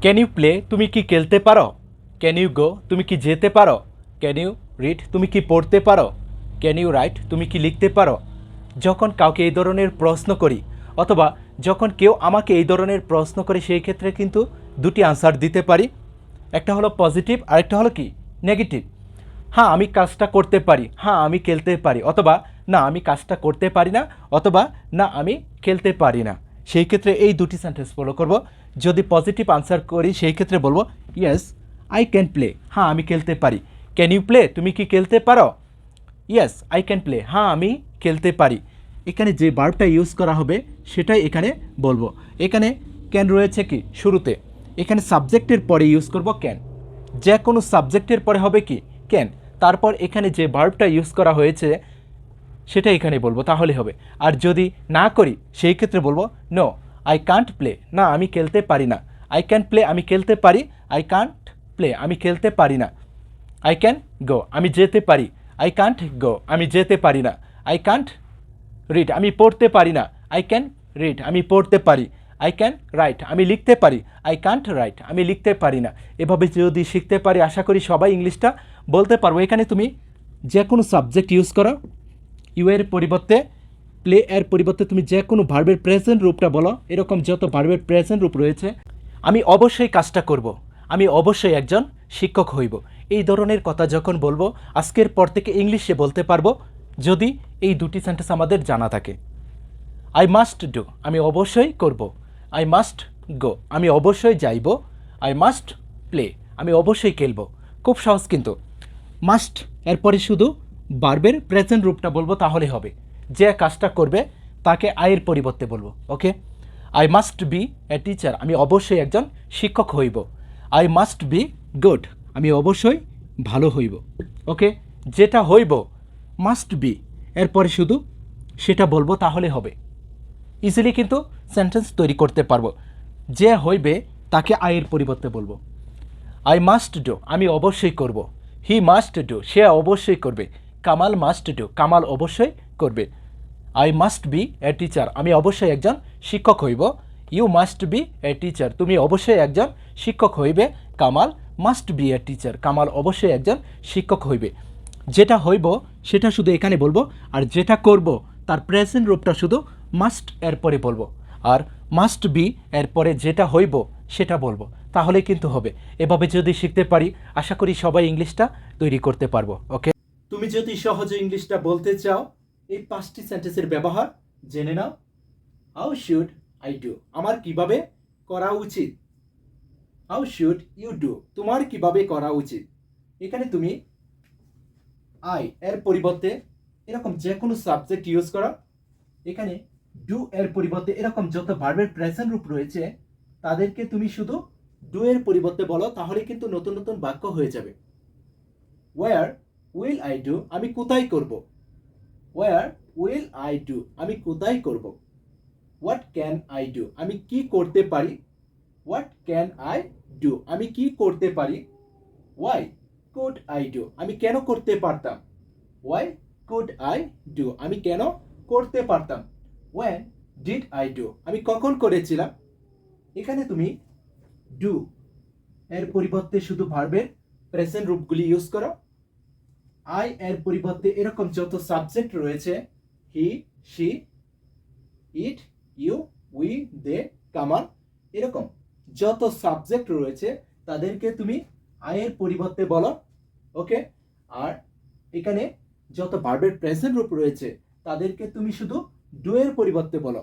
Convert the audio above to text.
Can you play তুমি কি খেলতে পারো? ক্যান ইউ গো তুমি কি যেতে পারো? ক্যান ইউ রিড তুমি কি পড়তে পারো? ক্যান ইউ রাইট তুমি কি লিখতে পারো? যখন কাউকে এই ধরনের প্রশ্ন করি অথবা যখন কেউ আমাকে এই ধরনের প্রশ্ন করে সেই ক্ষেত্রে কিন্তু দুটি আনসার দিতে পারি। একটা হলো পজিটিভ আর একটা হলো কি নেগেটিভ। হ্যাঁ আমি কাজটা করতে পারি, হ্যাঁ আমি খেলতে পারি, অথবা না আমি কাজটা করতে পারি না, অথবা না আমি খেলতে পারি না। সেই ক্ষেত্রে এই দুটি সেন্টেন্স ফলো করব। যদি পজিটিভ আনসার করি সেই ক্ষেত্রে বলবো ইয়েস আই ক্যান প্লে, হ্যাঁ আমি খেলতে পারি। ক্যান ইউ প্লে তুমি কি খেলতে পারো? ইয়েস আই ক্যান প্লে, হ্যাঁ আমি খেলতে পারি। এখানে যে ভার্বটা ইউজ করা হবে সেটাই এখানে বলবো। এখানে ক্যান রয়েছে কি শুরুতে, এখানে সাবজেক্টের পরে ইউজ করব ক্যান। যে কোনো সাবজেক্টের পরে হবে কি ক্যান, তারপর এখানে যে ভার্বটা ইউজ করা হয়েছে সেটা এখানে বলবো, তাহলে হবে। আর যদি না করি সেই ক্ষেত্রে বলবো নো আই কান্ট প্লে, না আমি খেলতে পারি না। আই ক্যান প্লে আমি খেলতে পারি, আই কান্ট প্লে আমি খেলতে পারি না। আই ক্যান গো আমি যেতে পারি, আই কান্ট গো আমি যেতে পারি না। আই কান্ট রিড আমি পড়তে পারি না, আই ক্যান রিড আমি পড়তে পারি। আই ক্যান রাইট আমি লিখতে পারি, আই কান্ট রাইট আমি লিখতে পারি না। এভাবে যদি শিখতে পারি আশা করি সবাই ইংলিশটা বলতে পারবো। এখানে তুমি যে কোনো সাবজেক্ট ইউজ করো, ইউ এর পরিবর্তে প্লে এর পরিবর্তে তুমি যে কোনো ভার্বের প্রেজেন্ট রূপটা বলো। এরকম যত ভার্বের প্রেজেন্ট রূপ রয়েছে, আমি অবশ্যই কাজটা করব, আমি অবশ্যই একজন শিক্ষক হইব, এই ধরনের কথা যখন বলবো আজকের পর থেকে ইংলিশে বলতে পারবো, যদি এই দুটি সেন্টেন্স আমাদের জানা থাকে। আই মাস্ট ডু আমি অবশ্যই করব, আই মাস্ট গো আমি অবশ্যই যাইব, আই মাস্ট প্লে আমি অবশ্যই খেলব। খুব সহজ কিন্তু। মাস্ট এরপরে শুধু ভার্বের প্রেজেন্ট রূপটা বলবো তাহলে হবে। যে কাজটা করবে তাকে আয়ের পরিবর্তে বলবো। Okay, I must be a teacher আমি অবশ্যই একজন শিক্ষক হইব। আই মাস্ট বি গুড আমি অবশ্যই ভালো হইব। ওকে, যেটা হইব মাস্ট বি এরপরে শুধু সেটা বলবো তাহলে হবে। ইজিলি কিন্তু সেন্টেন্স তৈরি করতে পারবো। যে হইবে তাকে আয়ের পরিবর্তে বলবো। আই মাস্ট ডু আমি অবশ্যই করব, হি মাস্ট ডু সে অবশ্যই করবে, কামাল মাস্ট ডু কামাল অবশ্যই করবে। I must be a teacher আমি অবশ্যই একজন শিক্ষক হইব, you must be a teacher তুমি অবশ্যই একজন শিক্ষক হইবে, Kamal must be a teacher Kamal অবশ্যই একজন শিক্ষক হইবে। যেটা হইব সেটা শুধু এখানে বলবো, আর যেটা করব তার প্রেজেন্ট রূপটা শুধু মাস্ট এর পরে বলবো, আর মাস্ট বি এর পরে যেটা হইব সেটা বলবো, তাহলে কিন্তু হবে। এভাবে যদি শিখতে পারি আশা করি সবাই ইংলিশটা তৈরি করতে পারবো। ওকে, তুমি যদি সহজে ইংলিশটা বলতে চাও এই 5টি সেন্টেন্সের ব্যবহার জেনে নাও। হাউ শুড আই ডু আমার কিভাবে করা উচিত, হাউ শুড ইউ ডু তোমার কিভাবে করা উচিত। এখানে তুমি আই এর পরিবর্তে এরকম যে কোনো সাবজেক্ট ইউজ করো। এখানে ডু এর পরিবর্তে এরকম যত ভার্বের প্রেজেন্ট রূপ রয়েছে তাদেরকে তুমি শুধু ডু এর পরিবর্তে বলো, তাহলে কিন্তু নতুন নতুন বাক্য হয়ে যাবে। ওয়্যার উইল আই ডু আমি কোথায় করব, ওয়্যার উইল আই ডু আমি কোথায় করব। হোয়াট ক্যান আই ডু আমি কি করতে পারি, হোয়াট ক্যান আই ডু আমি কি করতে পারি। ওয়াই কুড আই ডু আমি কেন করতে পারতাম, ওয়াই কুড আই ডু আমি কেন করতে পারতাম। ওয়েন ডিড আই ডু আমি কখন করেছিলাম। এখানে তুমি ডু এর পরিবর্তে শুধু ভার্বের প্রেজেন্ট রূপগুলি ইউজ করো। আই এর পরিবর্তে এরকম যত সাবজেক্ট রয়েছে he she it you we they Kamal, এরকম যত সাবজেক্ট রয়েছে তাদেরকে তুমি আয়ের পরিবর্তে বলো। ওকে, আর এখানে যত ভার্বের প্রেজেন্ট রূপ রয়েছে তাদেরকে তুমি শুধু ডু এর পরিবর্তে বলো।